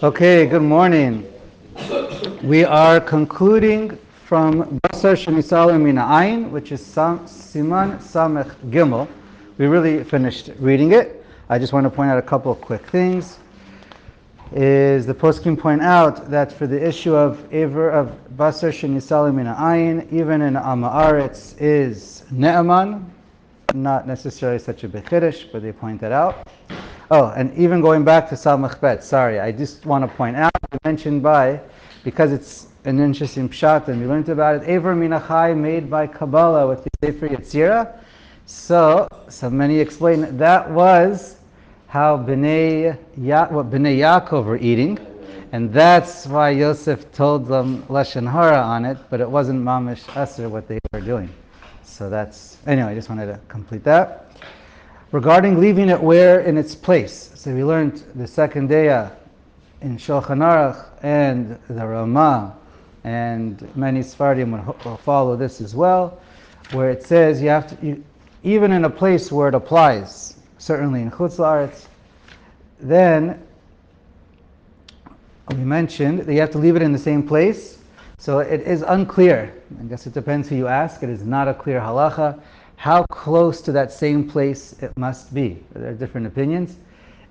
Okay, good morning. We are concluding from Basar Shenisalim Min Ayin, which is Siman Samech Gimel. We really finished reading it. I just want to point out a couple of quick things. Is the poskim point out that for the issue of Basar Shenisalim Min Ayin, even in Amaretz is Ne'aman, not necessarily such a big chiddush, but they point that out. Oh, and even going back to Samach Bet, sorry, I just want to point out, mentioned because it's an interesting pshat, and we learned about it, Ever Minachai made by Kabbalah with the Sefer Yetzirah. So many explain that was how Bnei Yaakov were eating, and that's why Yosef told them Lashon Hara on it, but it wasn't Mamish Asr what they were doing. So anyway, I just wanted to complete that. Regarding leaving it where in its place, so we learned the second Deah in Shulchan Aruch and the Ramah, and many Sfardim will follow this as well, where it says you have to, even in a place where it applies, certainly in Chutz La'aretz, then we mentioned that you have to leave it in the same place. So it is unclear. I guess it depends who you ask. It is not a clear halacha how close to that same place it must be. There are different opinions.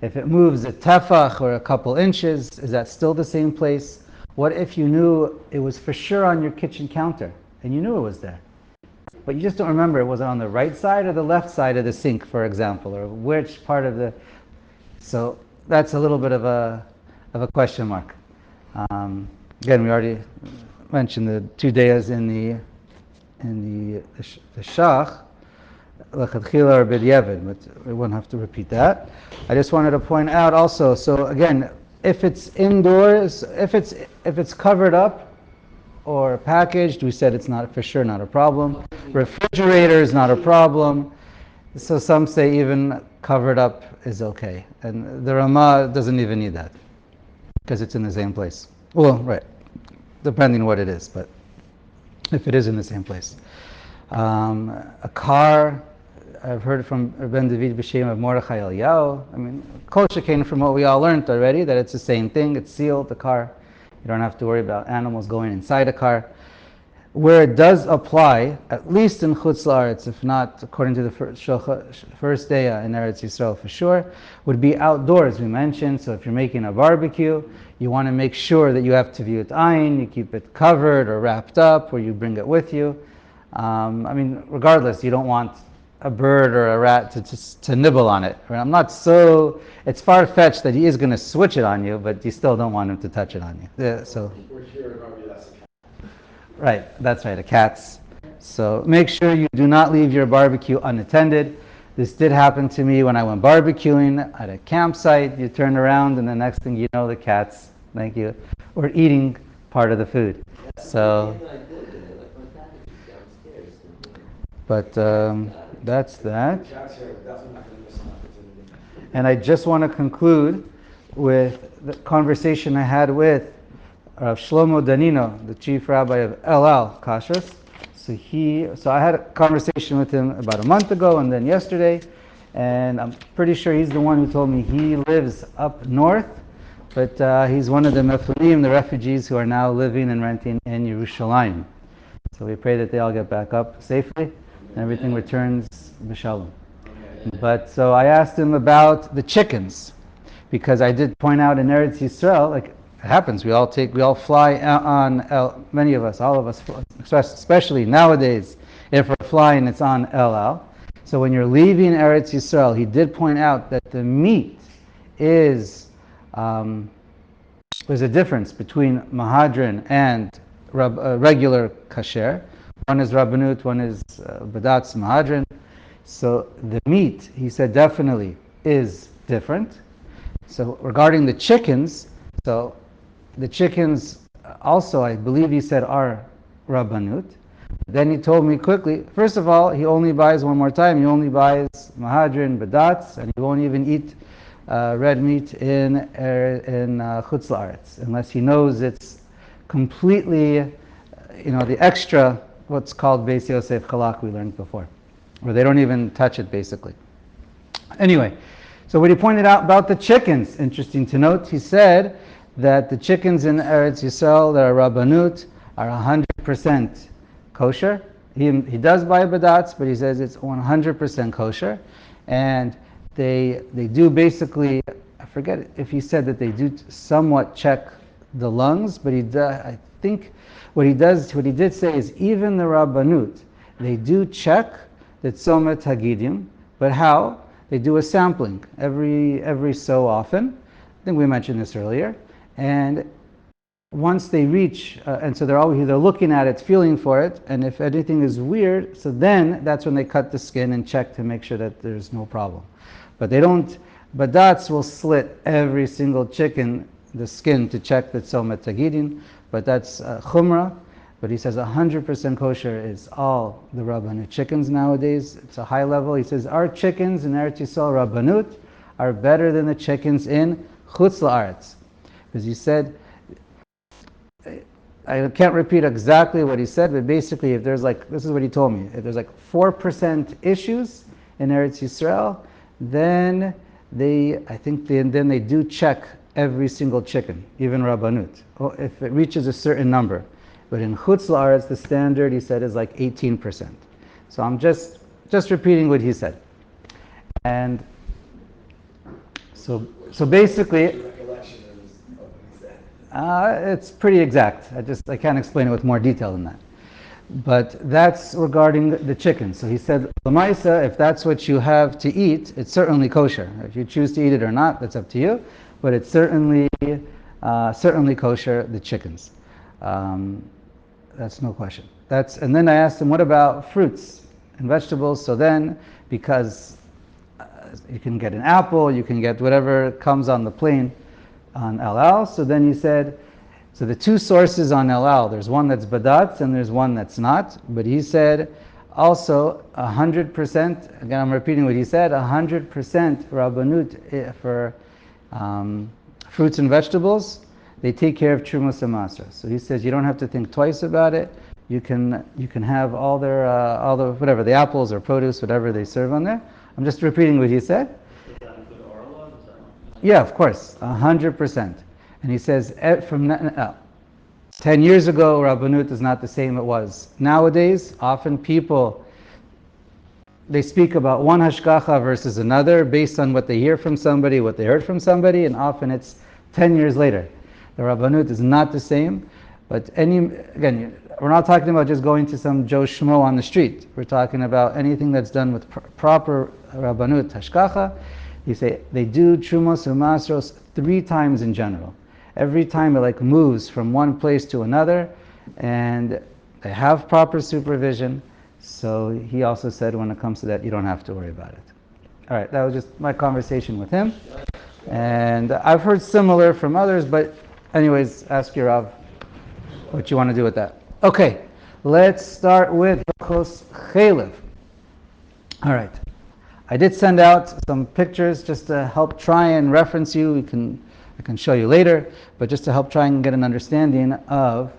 If it moves a tefach or a couple inches, is that still the same place? What if you knew it was for sure on your kitchen counter and you knew it was there, but you just don't remember, was it on the right side or the left side of the sink, for example, or which part of the... So that's a little bit of a question mark. Again, we already mentioned the 2 days in the Shach, L'chadchila or B'diavad, but we won't have to repeat that. I just wanted to point out also, so again, if it's indoors, if it's covered up or packaged, we said it's not for sure not a problem. Refrigerator is not a problem. So some say even covered up is okay. And the Ramah doesn't even need that because it's in the same place. Well, right, depending on what it is, but if it is in the same place. A car, I've heard from Ben David B'Shem of Mordechai ElAl. I mean, Kol Shekain from what we all learned already, that it's the same thing, it's sealed, the car. You don't have to worry about animals going inside a car. Where it does apply, at least in Chutz La'aretz, if not according to the first day in Eretz Yisrael for sure, would be outdoors, we mentioned. So if you're making a barbecue, you want to make sure that you have to view it ayin, you keep it covered or wrapped up, or you bring it with you. I mean, regardless, you don't want a bird or a rat to nibble on it. I'm not so... It's far-fetched that he is going to switch it on you, but you still don't want him to touch it on you. Yeah, so... Right, that's right, a cat's. So make sure you do not leave your barbecue unattended. This did happen to me when I went barbecuing at a campsite. You turn around and the next thing you know, the cats, thank you, were eating part of the food. So, but that's that. And I just want to conclude with the conversation I had with Rav Shlomo Danino, the chief rabbi of ElAl Kashrus. So I had a conversation with him about a month ago and then yesterday, and I'm pretty sure he's the one who told me he lives up north, but he's one of the Mefulim, the refugees who are now living and renting in Yerushalayim. So we pray that they all get back up safely and everything returns b'shalom. But so I asked him about the chickens, because I did point out in Eretz Yisrael, like it happens, we all fly on, many of us, all of us, especially nowadays, if we're flying, it's on ElAl. So when you're leaving Eretz Yisrael, he did point out that the meat is, there's a difference between Mahadran and regular kasher. One is Rabbanut, one is Badatz Mahadran. So the meat, he said, definitely is different. So regarding the chickens, so the chickens also, I believe he said, are Rabbanut. Then he told me quickly, first of all, he only buys, one more time, he only buys Mahadran, Badatz, and he won't even eat red meat in Chutz La'aretz, unless he knows it's completely, the extra, what's called Beis Yosef Chalak we learned before, where they don't even touch it basically. Anyway, so what he pointed out about the chickens, interesting to note, he said that the chickens in Eretz Yisrael that are Rabbanut are 100% kosher. He does buy badats, but he says it's 100% kosher. And they do basically, I forget if he said that they do somewhat check the lungs, but I think what he did say is even the Rabbanut, they do check the Tzomet Hagidim, but how? They do a sampling every so often. I think we mentioned this earlier. And once they reach, and so they're looking at it, feeling for it, and if anything is weird, so then that's when they cut the skin and check to make sure that there's no problem. But they don't, badats will slit every single chicken, the skin, to check the tzomet tagidin, but that's chumrah. But he says 100% kosher is all the Rabbanut chickens nowadays. It's a high level. He says our chickens in Eretz Yisrael Rabbanut are better than the chickens in Chutz La'aretz. Because he said, I can't repeat exactly what he said, but basically if there's this is what he told me, if there's 4% issues in Eretz Yisrael, then they do check every single chicken, even Rabbanut, if it reaches a certain number. But in Chutz La'aretz, the standard, he said, is 18%. So I'm just repeating what he said. And so basically, it's pretty exact. I can't explain it with more detail than that. But that's regarding the chicken. So he said, Lamaisa, if that's what you have to eat, it's certainly kosher. If you choose to eat it or not, that's up to you. But it's certainly kosher, the chickens. That's no question. And then I asked him, what about fruits and vegetables? So then, because you can get an apple, you can get whatever comes on the plane on ElAl. So then he said, so the two sources on ElAl, there's one that's badat and there's one that's not. But he said also 100%, again I'm repeating what he said, 100% Rabbanut for fruits and vegetables, they take care of Trumas and Masra. So he says you don't have to think twice about it. You can have all the whatever, the apples or produce, whatever they serve on there. I'm just repeating what he said. Does that include oral? Yeah, of course, 100%. And he says from 10 years ago, Rabbanut is not the same it was. Nowadays, often people, they speak about one hashgacha versus another based on what they hear from somebody, what they heard from somebody, and often it's 10 years later. The Rabbanut is not the same, but again, we're not talking about just going to some Joe Schmo on the street. We're talking about anything that's done with proper Rabbanut hashgacha. You say they do Trumos and Masros 3 times in general. Every time it moves from one place to another, and they have proper supervision. So he also said when it comes to that, you don't have to worry about it. All right, that was just my conversation with him. And I've heard similar from others, but anyways, ask your Rav what you want to do with that. Okay, let's start with Cheilev. All right. I did send out some pictures just to help try and reference you. I can show you later, but just to help try and get an understanding of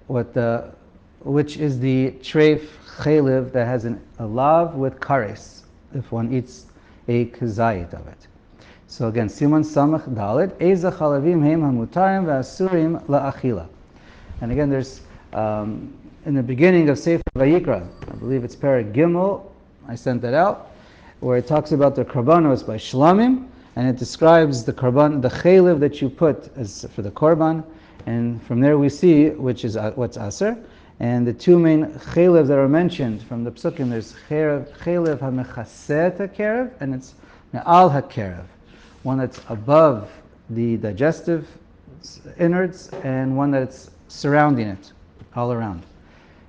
which is the treif chaylev that has a lav with kares, if one eats a kazayit of it. So again, Siman Samach Dalet, Eza chalavim heim hamutarim v'asurim la'achila. And again, there's in the beginning of Sefer Vayikra, I believe it's Perek Gimel, I sent that out, where it talks about the korbanos by shlamim, and it describes the korban, the chaylev that you put as for the korban, and from there we see which is what's aser. And the two main chaylev that are mentioned from the psukim, there's chaylev hamechaseh hakerev, and it's ElAl hakerev, one that's above the digestive innards, and one that's surrounding it, all around.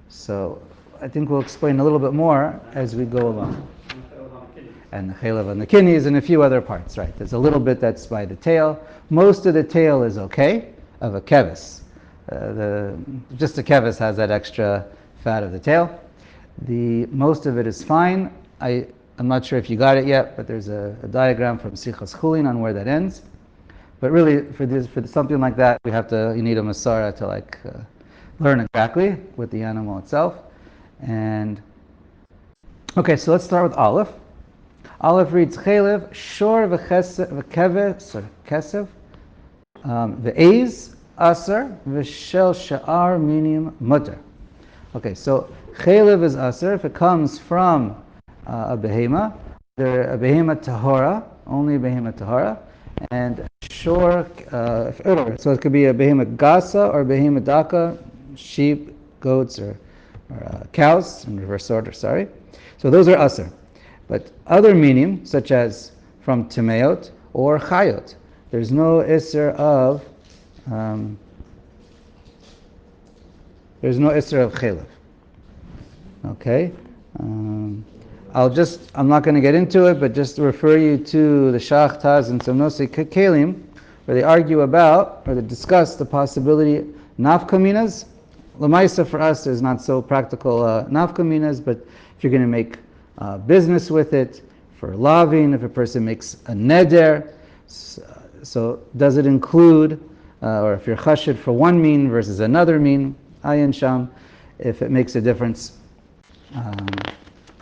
So I think we'll explain a little bit more as we go along. And the chaylev on the kidneys and a few other parts, right? There's a little bit that's by the tail. Most of the tail is okay, of a kevis. Just the kevis has that extra fat of the tail. Most of it is fine. I'm not sure if you got it yet, but there's a diagram from Sichas Chulin on where that ends. But really, for something like that, you need a masara to learn exactly with the animal itself. And okay, so let's start with Aleph. Aleph reads Cheilev, Shor v'kesev, Ve'ez aser v'shel sha'ar minim mutter. Okay, so chaylev is aser if it comes from a behema, a behema tahora, only a behema tahora, and shor, so it could be a behema gasa or behema daka, sheep, goats, or cows, in reverse order, sorry. So those are aser. But other minim, such as from temeot or chayot, there's no isser of chaylev. Okay, I'm not going to get into it, but just to refer you to the Shach Taz and Samnosi Kelim, where they argue about, or they discuss the possibility nafkaminas. Lamaisa for us is not so practical nafkaminas, but if you're going to make business with it, for lavin, if a person makes a neder, so does it include, or if you're chashid for one mean versus another mean, ayin sham, if it makes a difference.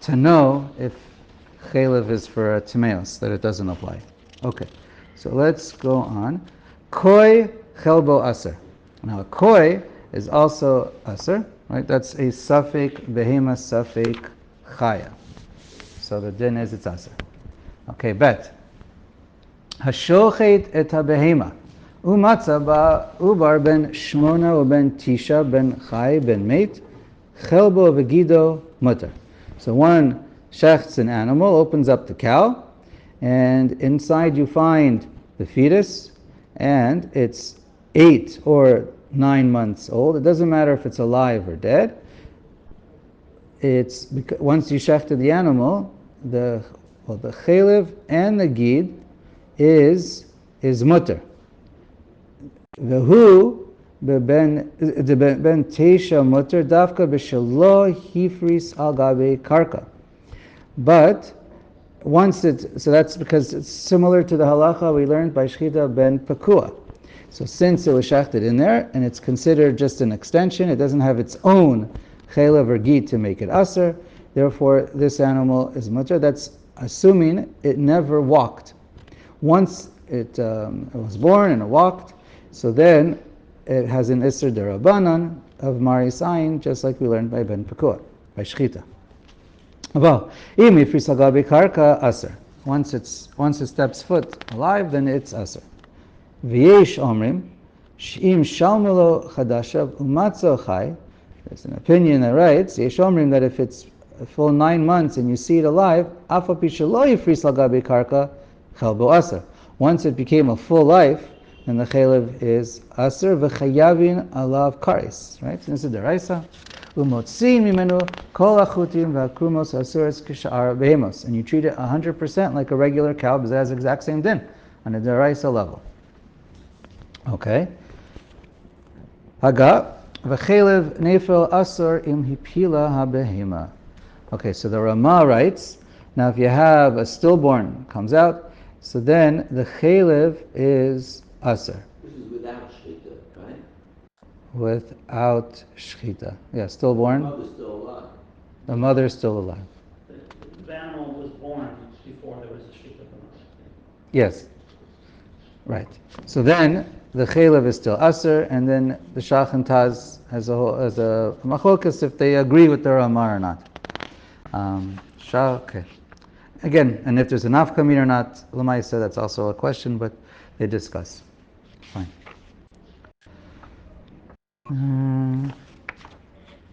To know if chaylev is for timeos, that it doesn't apply. Okay, so let's go on. Koi chelbo aser. Now, koi is also aser, right? That's a suffix behema suffix chaya. So the din is it's aser. Okay, bet. Hashochet et habehema. Umatza ba ubar ben shmona u ben tisha ben chay ben meit. Chelbo v'gido mutter. So one shechts an animal, opens up the cow, and inside you find the fetus, and it's 8 or 9 months old. It doesn't matter if it's alive or dead. It's because once you shechted the animal, the chaylev and the gid is mutter. The who ben teisha mutter dafka b'shelo hifris al gabe karka. But once so that's because it's similar to the halacha we learned by shchita ben pakua. So since it was shechted in there and it's considered just an extension, it doesn't have its own chaylev or gid to make it aser. Therefore, this animal is mutter. That's assuming it never walked. Once it was born and it walked, so then it has an Isser Derabanan of Maris Ayin, just like we learned by Ben Pekua, by Shchita. Well, im ifris agabe karka aser. Once it steps foot alive, then it's aser. V'yesh omrim, im shalmelo chadashav umatzo chai. There's an opinion that writes, yesh omrim, that if it's a full 9 months and you see it alive, afa pishalo ifris agabe karka chelbo aser. Once it became a full life, and the chaylev is aser v'chayavin alav karis, right? So this is the deraisa. Umotzin mimenu kol achutim v'akrumos asuras k'sha'ar behemos, and you treat it 100% like a regular cow, because it has the exact same din on a deraisa level. Okay. Haga v'chaylev nefel asur im hipila habehema. Okay, so the Rama writes, now if you have a stillborn comes out, so then the chaylev is aser. This is without shchita, right? Without shchita. Yeah, stillborn. The mother's still alive. The mother is still alive. The animal was born before there was a shchita. Yes. Right. So then the chaylev is still aser, and then the Shulchan Taz has a machlokas if they agree with the Ramah or not. Okay. Again, and if there's a nafkamin or not, l'maisa, that's also a question, but they discuss. Fine.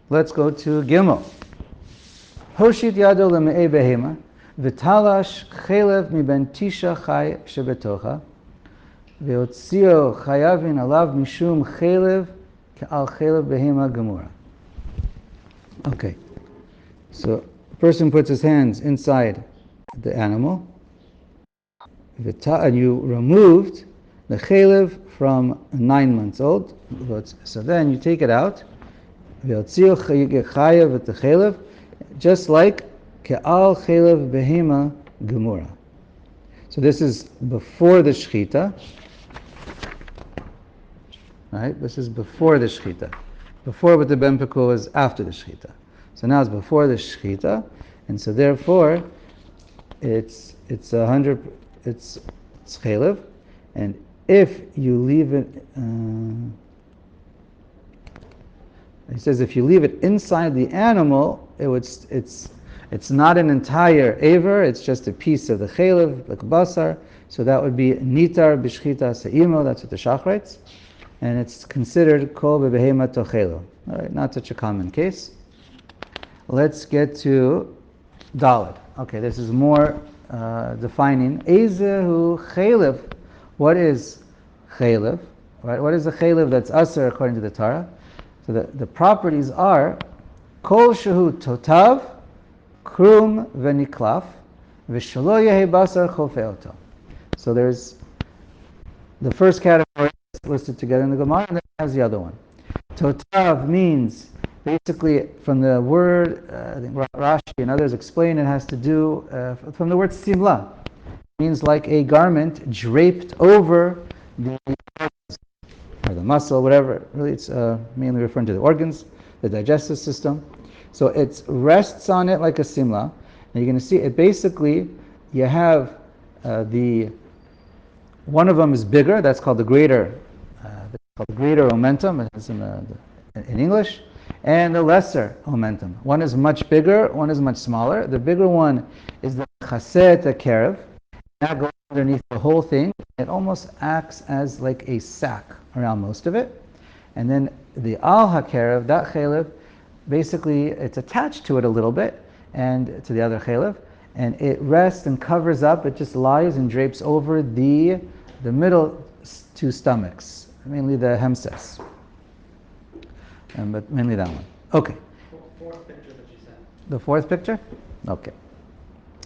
Let's go to Gimel. Hoshit yado leme'ei behema, v'talash chaylev miben tisha chay shebetocha, v'otzio chayavin alav mishum chaylev ke'al chaylev behema gemura. Okay. So a person puts his hands inside the animal, and you removed the chaylev from 9 months old. So then you take it out, just like ke'al chaylev behema gemura. So this is before the shchita, right? This is before the shchita. Before with the ben pekul was after the shchita. So now it's before the shchita, and so therefore it's chaylev, and If you leave it, he says if you leave it inside the animal, it's not an entire aver, it's just a piece of the chaylev, like basar. So that would be nitar b'shchita se'imo, that's what the Shach writes. And it's considered kol bebehema tochelo. All right, not such a common case. Let's get to Dalet. Okay, this is more defining. Ezehu chaylev. What is chaylev? Right? What is a chaylev that's aser according to the Torah? So the properties are kol shehu totav, krum v'niklaf, v'shelo yehi basar chofeoto. So there's the first category listed together in the Gemara, and then it has the other one. Totav means basically from the word, I think Rashi and others explain it has to do from the word simla. It means like a garment draped over the or the muscle, whatever. Really, it's mainly referring to the organs, the digestive system. So it rests on it like a simla. And you're going to see it basically, you have one of them is bigger, that's called the greater omentum, it's in English, and the lesser omentum. One is much bigger, one is much smaller. The bigger one is the chaset kerev. That goes underneath the whole thing. It almost acts as like a sack around most of it. And then the al hakerev, that chaylev, basically it's attached to it a little bit, and to the other chaylev, and it rests and covers up. It just lies and drapes over the middle two stomachs, mainly the hemses, but mainly that one. Okay. Fourth picture that you sent. The fourth picture? Okay.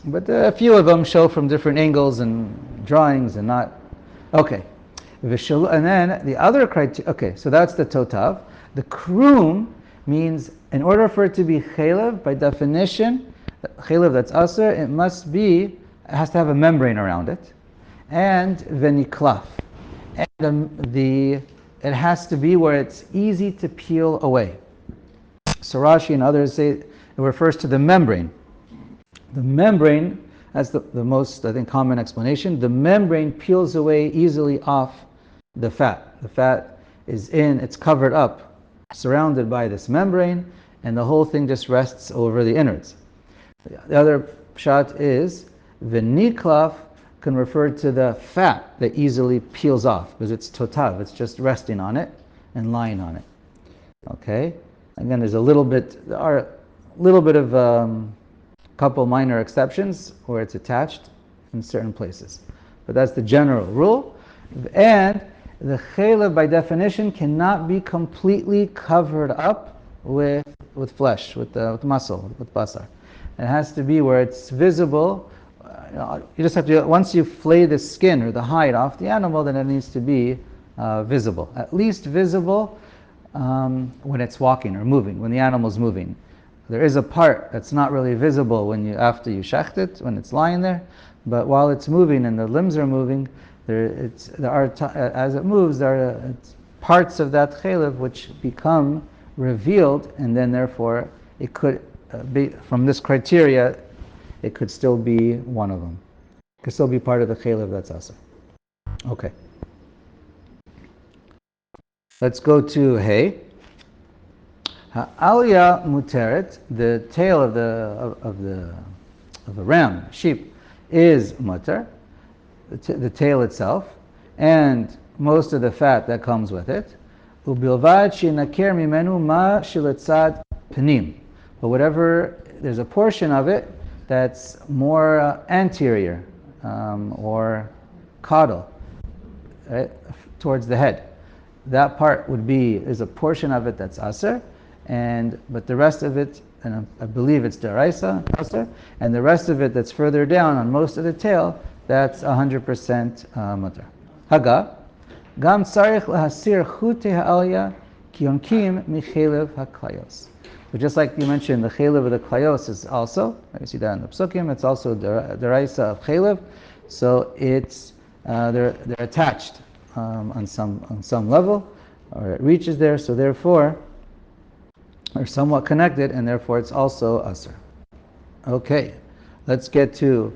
But a few of them show from different angles and drawings and not. Okay. And then the other criteria, okay, so that's the totav. The krum means in order for it to be chaylev, by definition, chaylev that's aser, it has to have a membrane around it. And veniklaf. And it has to be where it's easy to peel away. So Rashi and others say it refers to the membrane. The membrane, that's the most, I think, common explanation. The membrane peels away easily off the fat. The fat it's covered up, surrounded by this membrane, and the whole thing just rests over the innards. The other pshat is, v'niklaf can refer to the fat that easily peels off, because it's totav, it's just resting on it and lying on it. Okay? Again, there are a little bit of couple minor exceptions where it's attached in certain places. But that's the general rule. And the chaylev, by definition, cannot be completely covered up with flesh, with muscle, with basar. It has to be where it's visible. You just have to, once you flay the skin or the hide off the animal, then it needs to be visible. At least visible when it's walking or moving, when the animal's moving. There is a part that's not really visible after you shecht it, when it's lying there, but while it's moving and the limbs are moving, as it moves, there are parts of that chaylev which become revealed, and then therefore it could be, from this criteria, it could still be one of them. It could still be part of the chaylev that's asa. Okay. Let's go to Hey. Ha'alya muteret, the tail of the ram, sheep, is mutter, the tail itself, and most of the fat that comes with it. Ubilvad shenaker mimenu ma shiletzad panim. But whatever, there's a portion of it that's more anterior or caudal, right, towards the head. That part is a portion of it that's aser. But the rest of it, and I believe it's deraisa, and the rest of it that's further down on most of the tail, that's 100% mutter. Haga, gam tzarich lahasir chute ha'alya ki yonkim michelev ha'klayos. So just like you mentioned, the chelev of the klayos is also, you see that in the psukim, it's also deraisa of chelev, so it's they're attached on some level, or it reaches there, so therefore are somewhat connected, and therefore it's also aser. Okay, let's get to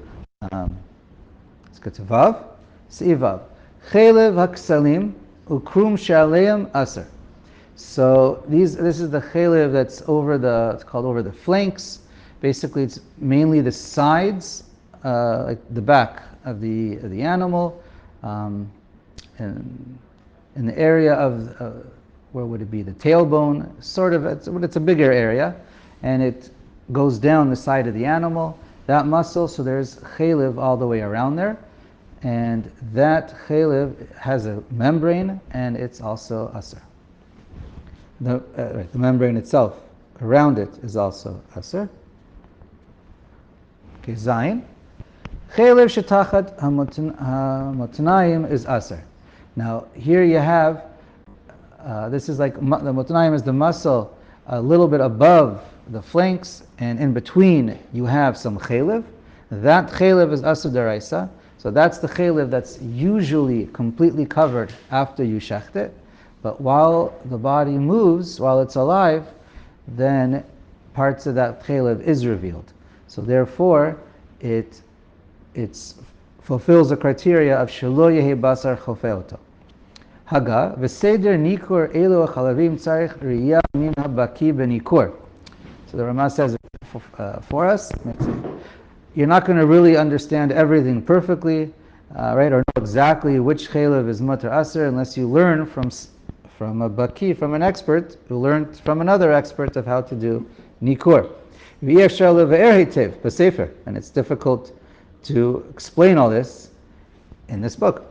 Vav. See Vav. Cheilev haksalim ukrum shaleim aser. So this is the cheilev that's it's called over the flanks. Basically, it's mainly the sides, like the back of the animal, and in the area of where would it be? The tailbone, sort of. It's a bigger area, and it goes down the side of the animal. That muscle, so there's cheilev all the way around there, and that cheilev has a membrane, and it's also aser. The membrane itself around it is also aser. Okay, zayin. Cheilev shetachat hamotnayim is aser. Now here you have, this is like, the motnayim is the muscle a little bit above the flanks, and in between you have some cheilev. That cheilev is aser deraisa. So that's the cheilev that's usually completely covered after you shecht it. But while the body moves, while it's alive, then parts of that cheilev is revealed. So therefore, it fulfills the criteria of shelo yehi basar chofe. Haga v'seder nikur elu chalavim tzarich riyah min habaki b'nikur. So the Rama says for us, you're not going to really understand everything perfectly, right, or know exactly which cheilev is mutar aser unless you learn from a baki, from an expert who learned from another expert of how to do nikur. And it's difficult to explain all this in this book.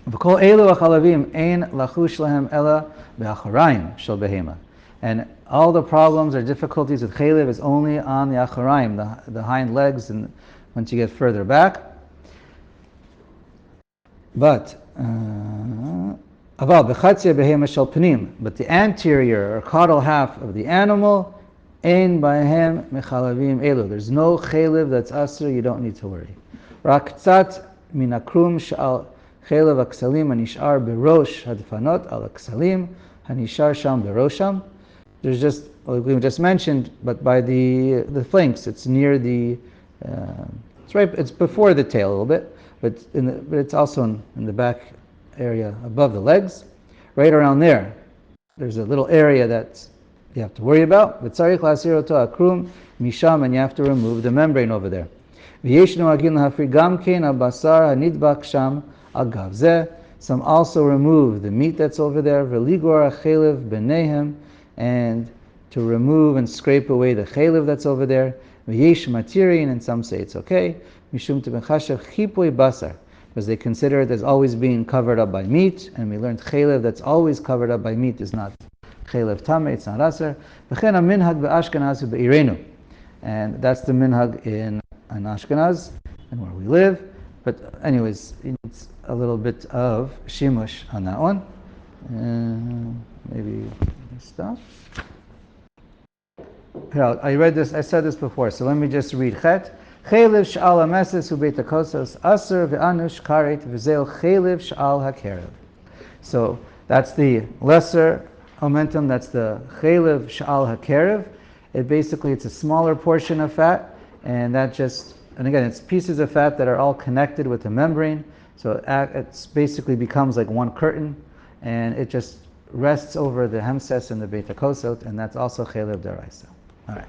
And all the problems or difficulties with cheilev is only on the acharayim, the hind legs, and once you get further back. But the anterior or caudal half of the animal, ein bahem mechalavim elu. There's no cheilev that's aser, you don't need to worry. Rak tzat min akrum shal cheilev aksalim hanishar berosh hadfanot al aksalim hanishar sham berosham. There's just, like we just mentioned, but by the flanks, it's near the, it's before the tail a little bit, but it's also in the back area above the legs, right around there. There's a little area that you have to worry about. V'tzarich la'asir oto akrum misham, and you have to remove the membrane over there. V'yeshnu agin lahafri gam kein al-basar hanidbak sham al-gav zeh. Some also remove the meat that's over there. V'ligor ha'cheilev b'neihem, and to remove and scrape away the cheilev that's over there. V'yesh matirin, and some say it's okay. Mishum tebechashav chipui basar, because they consider it as always being covered up by meat, and we learned cheilev that's always covered up by meat is not cheilev tameh, it's not aser. V'chen ha-minhag be'ashkenaz u'be'irenu, and that's the minhag in Ashkenaz and where we live. But anyways, it's a little bit of shimush on that one. Maybe stop. Here, I said this before, so let me just read chet. Cheilev sh'al ha-meses u'beit ha-kosas aser ve'anush karet v'zel cheilev sh'al ha-kerev. So that's the lesser omentum, that's the cheilev sh'al ha-kerev. It's a smaller portion of fat, and again, it's pieces of fat that are all connected with the membrane, so it basically becomes like one curtain, and it just rests over the hemses and the beit ha-kosot, and that's also cheilev deraisa. All right.